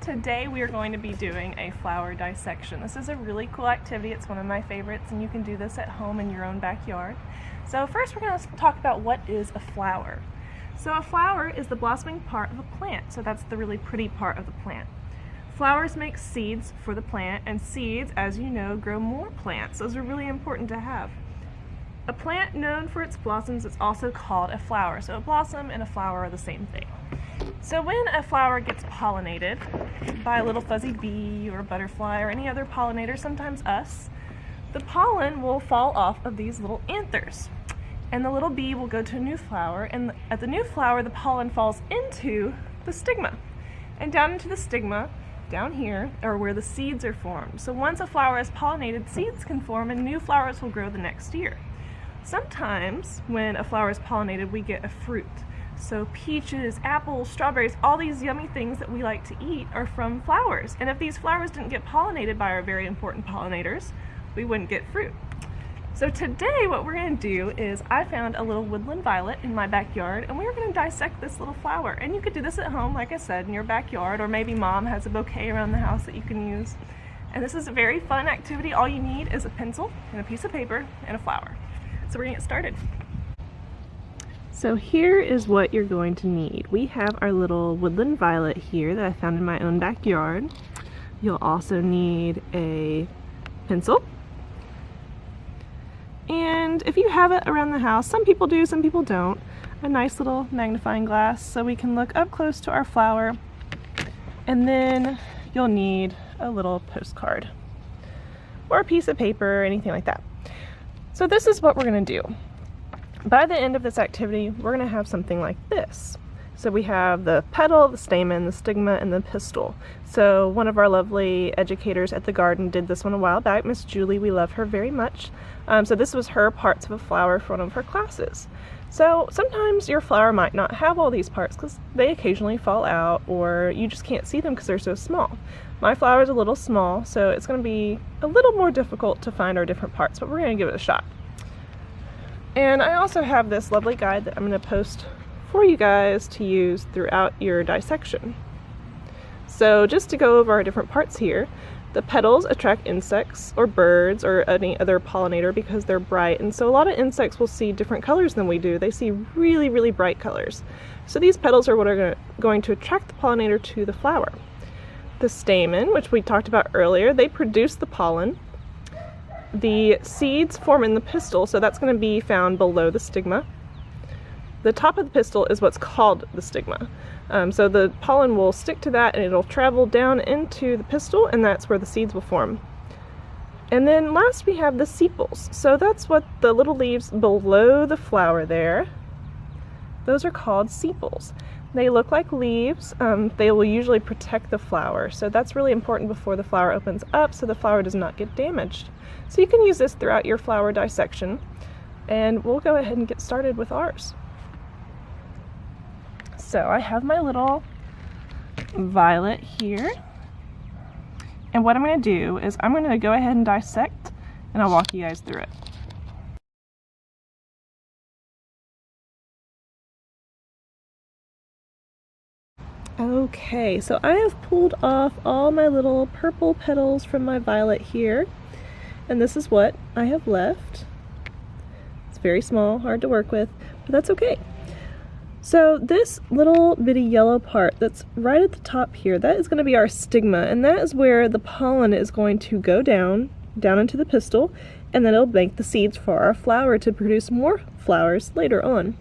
Today we are going to be doing a flower dissection. This is a really cool activity. It's one of my favorites, and you can do this at home in your own backyard. So first we're going to talk about what is a flower. So a flower is the blossoming part of a plant, so that's the really pretty part of the plant. Flowers make seeds for the plant, and seeds, as you know, grow more plants. Those are really important to have. A plant known for its blossoms is also called a flower. So a blossom and a flower are the same thing. So when a flower gets pollinated by a little fuzzy bee or a butterfly or any other pollinator, sometimes us, the pollen will fall off of these little anthers. And the little bee will go to a new flower, and at the new flower the pollen falls into the stigma. And down into the stigma, down here, are where the seeds are formed. So once a flower is pollinated, seeds can form and new flowers will grow the next year. Sometimes when a flower is pollinated, we get a fruit. So peaches, apples, strawberries, all these yummy things that we like to eat are from flowers. And if these flowers didn't get pollinated by our very important pollinators, we wouldn't get fruit. So today what we're going to do is I found a little woodland violet in my backyard, and we're going to dissect this little flower. And you could do this at home, like I said, in your backyard, or maybe mom has a bouquet around the house that you can use. And this is a very fun activity. All you need is a pencil and a piece of paper and a flower. So we're going to get started. So here is what you're going to need. We have our little woodland violet here that I found in my own backyard. You'll also need a pencil. And if you have it around the house, some people do, some people don't, a nice little magnifying glass so we can look up close to our flower. And then you'll need a little postcard or a piece of paper or anything like that. So this is what we're going to do. By the end of this activity, we're going to have something like this. So we have the petal, the stamen, the stigma, and the pistil. So one of our lovely educators at the garden did this one a while back, Miss Julie. We love her very much. So this was her parts of a flower for one of her classes. So sometimes your flower might not have all these parts because they occasionally fall out, or you just can't see them because they're so small. My flower is a little small, so it's going to be a little more difficult to find our different parts, but we're going to give it a shot. And I also have this lovely guide that I'm going to post for you guys to use throughout your dissection. So just to go over our different parts here, the petals attract insects or birds or any other pollinator because they're bright, and so a lot of insects will see different colors than we do. They see really, really bright colors. So these petals are what are going to attract the pollinator to the flower. The stamen, which we talked about earlier, they produce the pollen. The seeds form in the pistil, so that's going to be found below the stigma. The top of the pistil is what's called the stigma. So the pollen will stick to that and it'll travel down into the pistil, and that's where the seeds will form. And then last we have the sepals. So that's what the little leaves below the flower there, those are called sepals. They look like leaves. They will usually protect the flower. So that's really important before the flower opens up so the flower does not get damaged. So you can use this throughout your flower dissection, and we'll go ahead and get started with ours. So I have my little violet here, and what I'm going to do is I'm going to go ahead and dissect, and I'll walk you guys through it. Okay, so I have pulled off all my little purple petals from my violet here, and this is what I have left. It's very small, hard to work with, but that's okay. So this little bitty yellow part that's right at the top here, that is going to be our stigma, and that is where the pollen is going to go down into the pistil, and then it'll make the seeds for our flower to produce more flowers later on.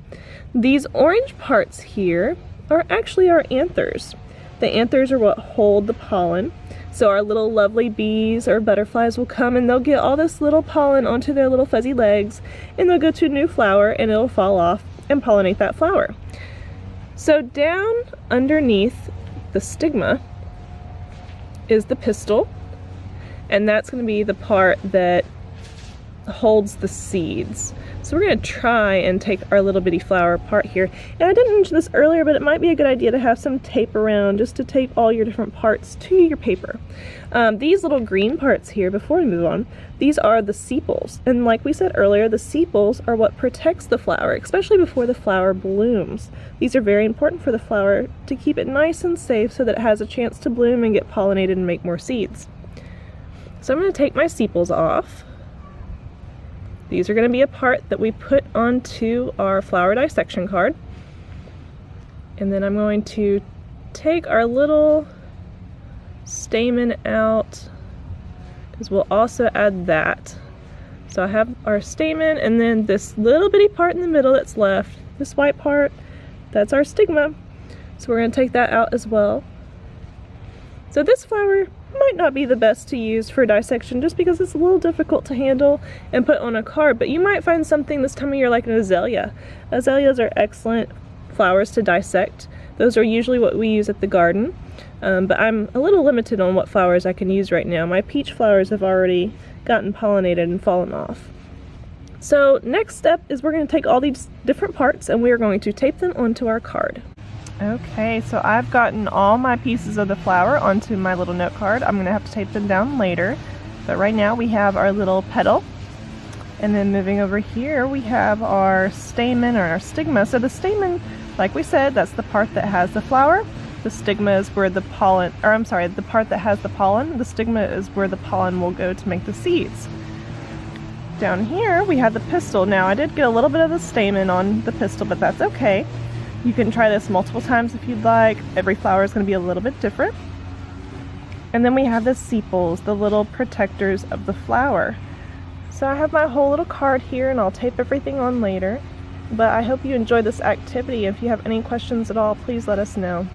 These orange parts here are actually our anthers. The anthers are what hold the pollen. So our little lovely bees or butterflies will come and they'll get all this little pollen onto their little fuzzy legs, and they'll go to a new flower and it'll fall off and pollinate that flower. So down underneath the stigma is the pistil, and that's going to be the part that holds the seeds. So we're going to try and take our little bitty flower apart here. And I didn't mention this earlier, but it might be a good idea to have some tape around just to tape all your different parts to your paper. These little green parts here, before we move on, these are the sepals. And like we said earlier, the sepals are what protects the flower, especially before the flower blooms. These are very important for the flower to keep it nice and safe so that it has a chance to bloom and get pollinated and make more seeds. So I'm going to take my sepals off. These are going to be a part that we put onto our flower dissection card. And then I'm going to take our little stamen out, because we'll also add that. So I have our stamen, and then this little bitty part in the middle that's left, this white part, that's our stigma. So we're going to take that out as well. So this flower might not be the best to use for dissection just because it's a little difficult to handle and put on a card, but you might find something this time of year like an azalea. Azaleas are excellent flowers to dissect. Those are usually what we use at the garden, but I'm a little limited on what flowers I can use right now. My peach flowers have already gotten pollinated and fallen off. So next step is we're going to take all these different parts and we are going to tape them onto our card. Okay, so I've gotten all my pieces of the flower onto my little note card. I'm going to have to tape them down later, but right now we have our little petal, and then moving over here we have our stamen, or our stigma. So the stamen, like we said, that's the part that has the flower. The stigma is where the pollen, or I'm sorry, the part that has the pollen. The stigma is where the pollen will go to make the seeds. Down here we have the pistil. Now I did get a little bit of the stamen on the pistil, but that's okay. You can try this multiple times if you'd like. Every flower is going to be a little bit different. And then we have the sepals, the little protectors of the flower. So I have my whole little card here, and I'll tape everything on later. But I hope you enjoyed this activity. If you have any questions at all, please let us know.